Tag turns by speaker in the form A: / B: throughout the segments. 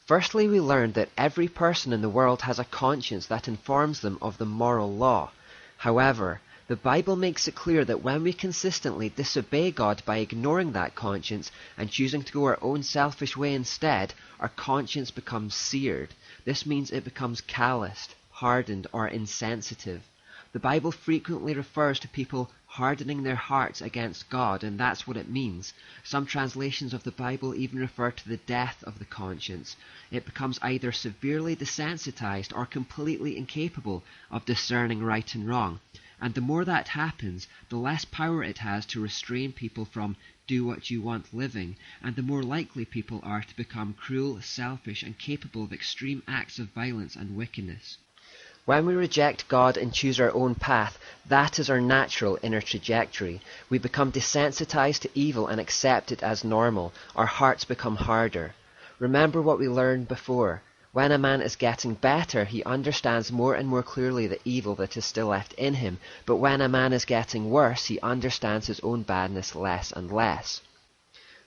A: Firstly, we learned that every person in the world has a conscience that informs them of the moral law. However, the Bible makes it clear that when we consistently disobey God by ignoring that conscience and choosing to go our own selfish way instead, our conscience becomes seared. This means it becomes calloused, hardened, or insensitive. The Bible frequently refers to people hardening their hearts against God, and that's what it means. Some translations of the Bible even refer to the death of the conscience. It becomes either severely desensitized or completely incapable of discerning right and wrong. And the more that happens, the less power it has to restrain people from do what you want living, and the more likely people are to become cruel, selfish, and capable of extreme acts of violence and wickedness. When we reject God and choose our own path, that is our natural inner trajectory. We become desensitized to evil and accept it as normal. Our hearts become harder. Remember what we learned before. When a man is getting better, he understands more and more clearly the evil that is still left in him. But when a man is getting worse, he understands his own badness less and less.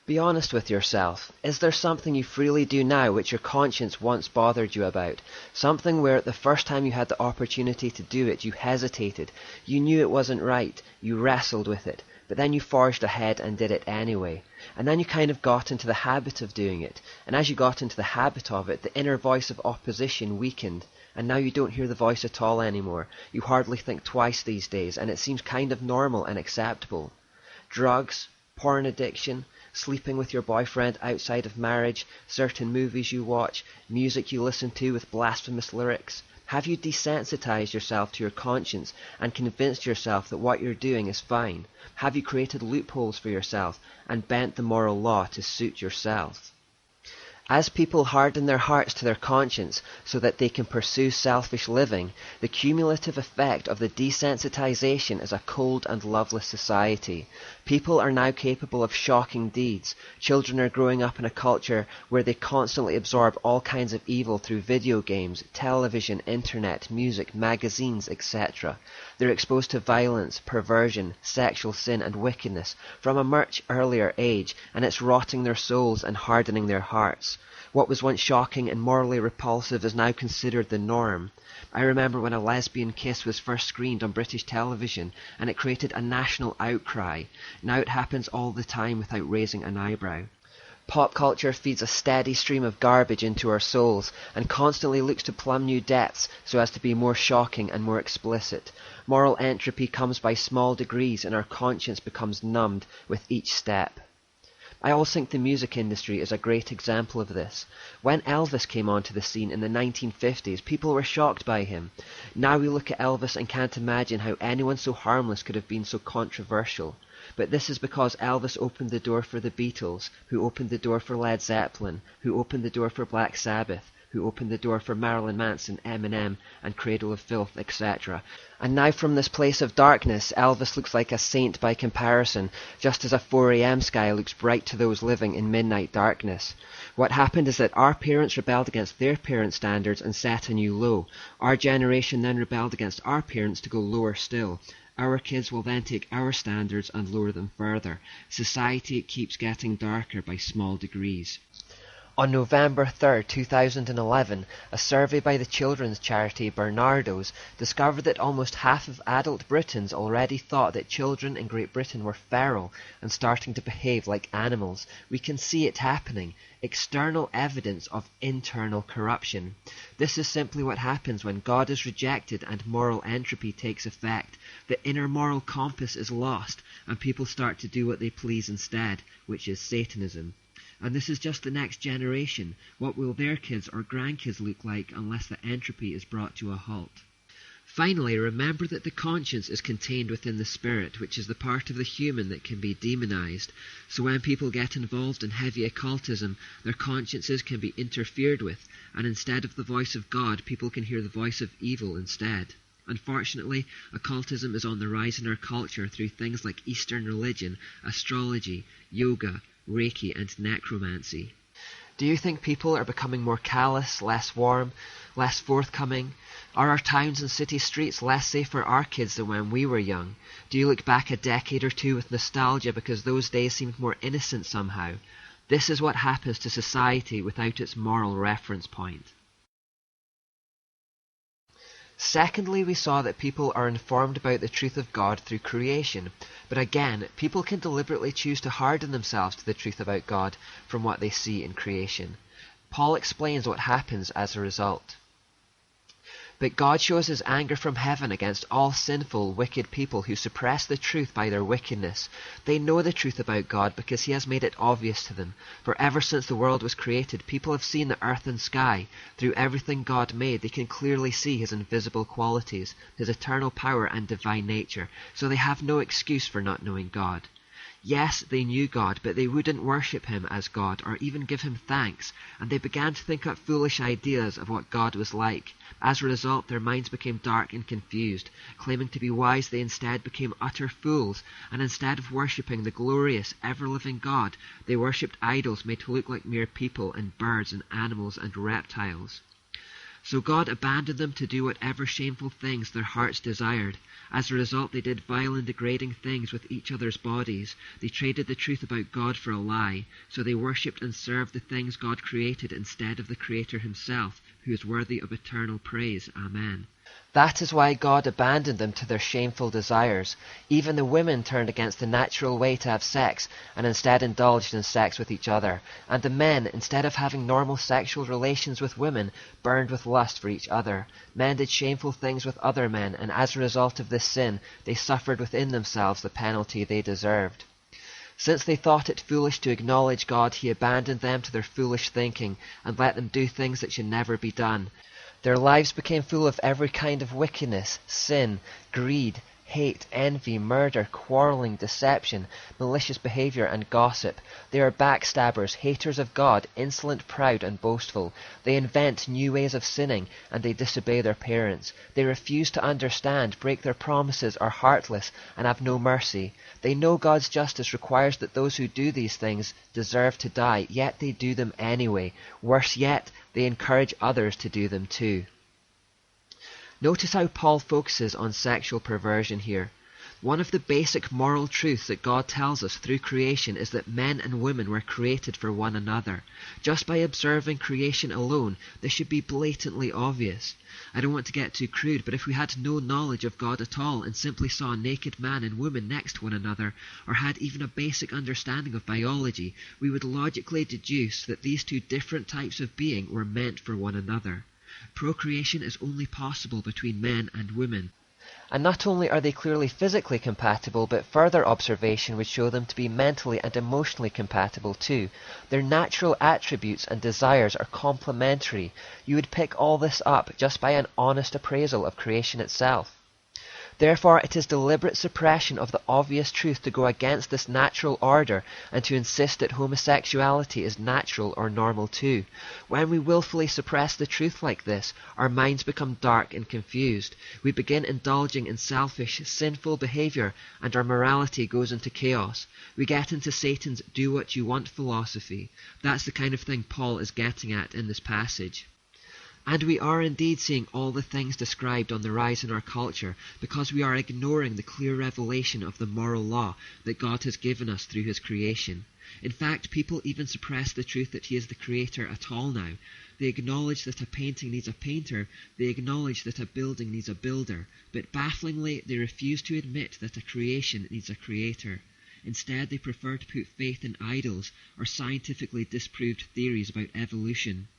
A: Be honest with yourself. Is there something you freely do now which your conscience once bothered you about? Something where the first time you had the opportunity to do it, you hesitated. You knew it wasn't right. You wrestled with it. But then you forged ahead and did it anyway. And then you kind of got into the habit of doing it. And as you got into the habit of it, the inner voice of opposition weakened. And now you don't hear the voice at all anymore. You hardly think twice these days, and it seems kind of normal and acceptable. Drugs, porn addiction, sleeping with your boyfriend outside of marriage, certain movies you watch, music you listen to with blasphemous lyrics. Have you desensitized yourself to your conscience and convinced yourself that what you're doing is fine? Have you created loopholes for yourself and bent the moral law to suit yourself? As people harden their hearts to their conscience so that they can pursue selfish living, the cumulative effect of the desensitization is a cold and loveless society. People are now capable of shocking deeds. Children are growing up in a culture where they constantly absorb all kinds of evil through video games, television, internet, music, magazines, etc. They're exposed to violence, perversion, sexual sin and wickedness from a much earlier age, and it's rotting their souls and hardening their hearts. What was once shocking and morally repulsive is now considered the norm. I remember when a lesbian kiss was first screened on British television, and it created a national outcry. Now it happens all the time without raising an eyebrow. Pop culture feeds a steady stream of garbage into our souls, and constantly looks to plumb new depths so as to be more shocking and more explicit. Moral entropy comes by small degrees, and our conscience becomes numbed with each step. I also think the music industry is a great example of this. When Elvis came onto the scene in the 1950s, people were shocked by him. Now we look at Elvis and can't imagine how anyone so harmless could have been so controversial. But this is because Elvis opened the door for the Beatles, who opened the door for Led Zeppelin, who opened the door for Black Sabbath, who opened the door for Marilyn Manson, Eminem, and Cradle of Filth, etc. And now from this place of darkness, Elvis looks like a saint by comparison, just as a 4 a.m. sky looks bright to those living in midnight darkness. What happened is that our parents rebelled against their parents' standards and set a new low. Our generation then rebelled against our parents to go lower still. Our kids will then take our standards and lower them further. Society keeps getting darker by small degrees. On November 3, 2011, a survey by the children's charity Bernardo's discovered that almost half of adult Britons already thought that children in Great Britain were feral and starting to behave like animals. We can see it happening. External evidence of internal corruption. This is simply what happens when God is rejected and moral entropy takes effect. The inner moral compass is lost, and people start to do what they please instead, which is Satanism. And this is just the next generation. What will their kids or grandkids look like unless the entropy is brought to a halt? Finally, remember that the conscience is contained within the spirit, which is the part of the human that can be demonized. So when people get involved in heavy occultism, their consciences can be interfered with, and instead of the voice of God, people can hear the voice of evil instead. Unfortunately, occultism is on the rise in our culture through things like Eastern religion, astrology, yoga, Reiki and necromancy. Do you think people are becoming more callous, less warm, less forthcoming? Are our towns and city streets less safe for our kids than when we were young? Do you look back a decade or two with nostalgia because those days seemed more innocent somehow? This is what happens to society without its moral reference point. Secondly, we saw that people are informed about the truth of God through creation, but again, people can deliberately choose to harden themselves to the truth about God from what they see in creation. Paul explains what happens as a result. But God shows his anger from heaven against all sinful, wicked people who suppress the truth by their wickedness. They know the truth about God because he has made it obvious to them. For ever since the world was created, people have seen the earth and sky. Through everything God made, they can clearly see his invisible qualities, his eternal power and divine nature, so they have no excuse for not knowing God. Yes, they knew God, but they wouldn't worship him as God or even give him thanks, and they began to think up foolish ideas of what God was like. As a result, their minds became dark and confused. Claiming to be wise, they instead became utter fools, and instead of worshipping the glorious, ever-living God, they worshipped idols made to look like mere people and birds and animals and reptiles. So God abandoned them to do whatever shameful things their hearts desired. As a result, they did vile and degrading things with each other's bodies. They traded the truth about God for a lie. So they worshipped and served the things God created instead of the Creator himself, who is worthy of eternal praise. Amen. That is why God abandoned them to their shameful desires. Even the women turned against the natural way to have sex and instead indulged in sex with each other. And the men, instead of having normal sexual relations with women, burned with lust for each other. Men did shameful things with other men, and as a result of this sin, they suffered within themselves the penalty they deserved. Since they thought it foolish to acknowledge God, he abandoned them to their foolish thinking and let them do things that should never be done. Their lives became full of every kind of wickedness, sin, greed, hate, envy, murder, quarreling, deception, malicious behavior, and gossip. They are backstabbers, haters of God, insolent, proud, and boastful. They invent new ways of sinning, and they disobey their parents. They refuse to understand, break their promises, are heartless, and have no mercy. They know God's justice requires that those who do these things deserve to die, yet they do them anyway. Worse yet, they encourage others to do them too. Notice how Paul focuses on sexual perversion here. One of the basic moral truths that God tells us through creation is that men and women were created for one another. Just by observing creation alone, this should be blatantly obvious. I don't want to get too crude, but if we had no knowledge of God at all and simply saw a naked man and woman next to one another, or had even a basic understanding of biology, we would logically deduce that these two different types of being were meant for one another. Procreation is only possible between men and women. And not only are they clearly physically compatible, but further observation would show them to be mentally and emotionally compatible too. Their natural attributes and desires are complementary. You would pick all this up just by an honest appraisal of creation itself. Therefore, it is deliberate suppression of the obvious truth to go against this natural order and to insist that homosexuality is natural or normal too. When we willfully suppress the truth like this, our minds become dark and confused. We begin indulging in selfish, sinful behavior, and our morality goes into chaos. We get into Satan's do what you want philosophy. That's the kind of thing Paul is getting at in this passage. And we are indeed seeing all the things described on the rise in our culture because we are ignoring the clear revelation of the moral law that God has given us through his creation. In fact, people even suppress the truth that he is the creator at all now. They acknowledge that a painting needs a painter, they acknowledge that a building needs a builder, but bafflingly they refuse to admit that a creation needs a creator. Instead, they prefer to put faith in idols or scientifically disproved theories about evolution.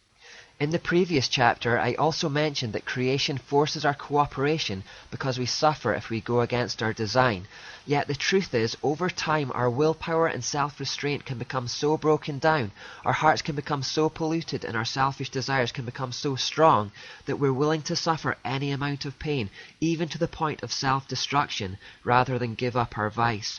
A: In the previous chapter, I also mentioned that creation forces our cooperation because we suffer if we go against our design. Yet the truth is, over time, our willpower and self-restraint can become so broken down, our hearts can become so polluted, and our selfish desires can become so strong that we're willing to suffer any amount of pain, even to the point of self-destruction, rather than give up our vice.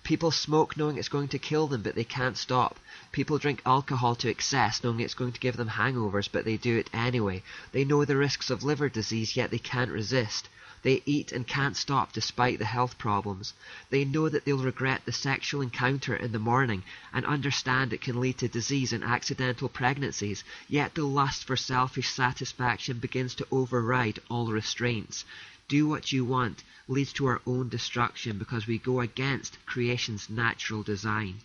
A: People smoke knowing it's going to kill them, but they can't stop. People drink alcohol to excess, knowing it's going to give them hangovers, but they do it anyway. They know the risks of liver disease, yet they can't resist. They eat and can't stop despite the health problems. They know that they'll regret the sexual encounter in the morning and understand it can lead to disease and accidental pregnancies, yet the lust for selfish satisfaction begins to override all restraints. Do what you want leads to our own destruction because we go against creation's natural design.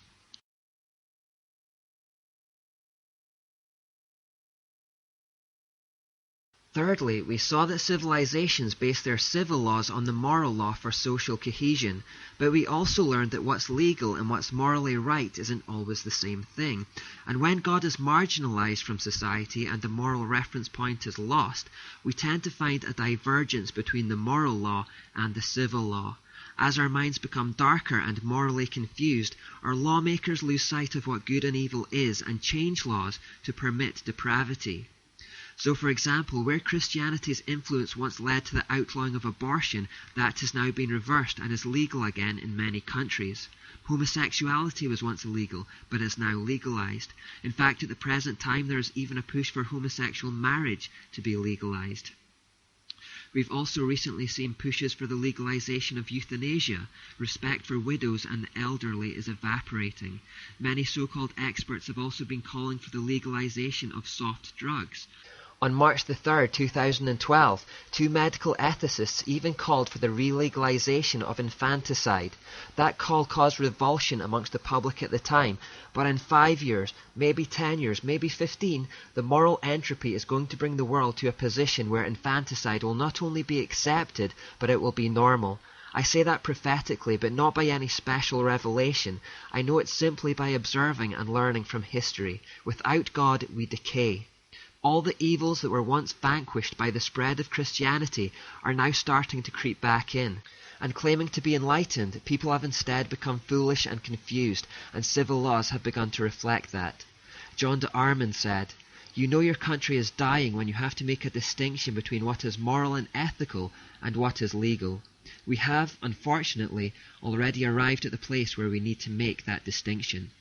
A: Thirdly, we saw that civilizations base their civil laws on the moral law for social cohesion, but we also learned that what's legal and what's morally right isn't always the same thing. And when God is marginalized from society and the moral reference point is lost, we tend to find a divergence between the moral law and the civil law. As our minds become darker and morally confused, our lawmakers lose sight of what good and evil is and change laws to permit depravity. So, for example, where Christianity's influence once led to the outlawing of abortion, that has now been reversed and is legal again in many countries. Homosexuality was once illegal, but is now legalized. In fact, at the present time, there is even a push for homosexual marriage to be legalized. We've also recently seen pushes for the legalization of euthanasia. Respect for widows and the elderly is evaporating. Many so-called experts have also been calling for the legalization of soft drugs. On March the 3rd, 2012, two medical ethicists even called for the re-legalization of infanticide. That call caused revulsion amongst the public at the time, but in 5 years, maybe 10 years, maybe 15, the moral entropy is going to bring the world to a position where infanticide will not only be accepted, but it will be normal. I say that prophetically, but not by any special revelation. I know it simply by observing and learning from history. Without God, we decay. All the evils that were once vanquished by the spread of Christianity are now starting to creep back in. And claiming to be enlightened, people have instead become foolish and confused, and civil laws have begun to reflect that. John de Armand said, "You know your country is dying when you have to make a distinction between what is moral and ethical and what is legal." We have, unfortunately, already arrived at the place where we need to make that distinction.